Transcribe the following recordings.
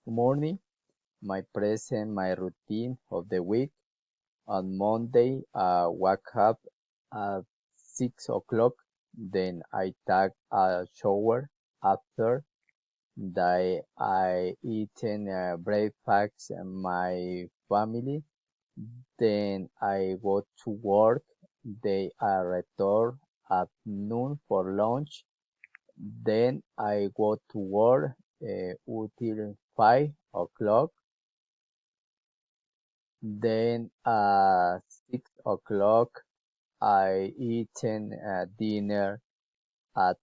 morning. My routine of the week. On Monday, I wake up at 6 o'clock. Then I take a shower. After that, I eaten breakfast and my family. Then I go to work. They are return at noon for lunch. Then I go to work until 5 o'clock. Then at 6 o'clock I eaten dinner. At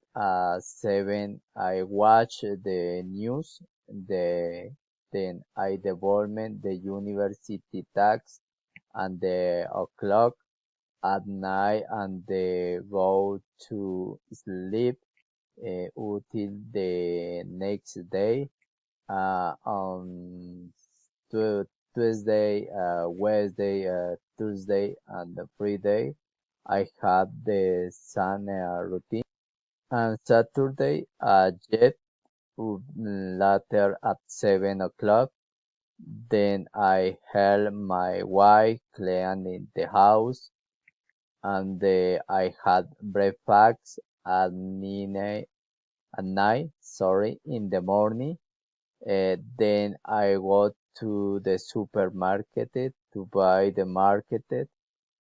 7 I watch the news. Then I development the university tax and the o'clock at night and they go to sleep until the next day. On Tuesday, Wednesday, Thursday, and the Friday, I have the sun routine. And Saturday, jet later at 7 o'clock. Then I help my wife cleaning the house, and I had breakfast at 9, sorry, in the morning. Then I go to the supermarket to buy the market.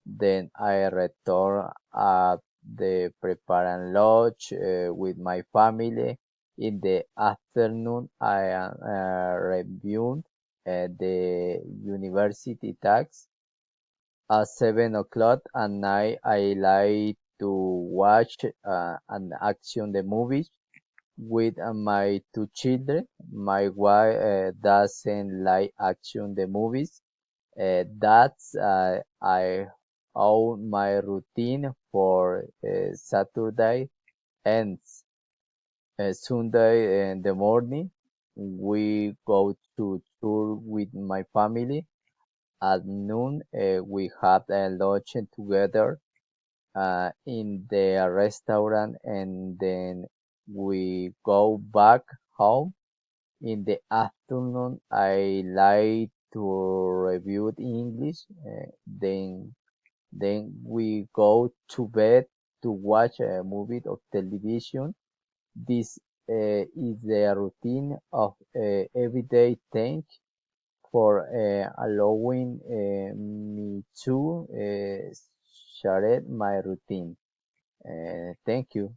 Then I return at the preparing lunch with my family. In the afternoon, I am reviewing the university tax. At 7 o'clock at night, I like to watch an action the movies with my two children. My wife doesn't like action the movies. That's I own my routine for Saturday and Sunday in the morning. We go to tour with my family. At noon, we have a lunch together in the restaurant, and then we go back home. In the afternoon, I like to review the English. Then we go to bed to watch a movie of television. This is the routine of everyday. Thank for allowing me to share my routine. Thank you.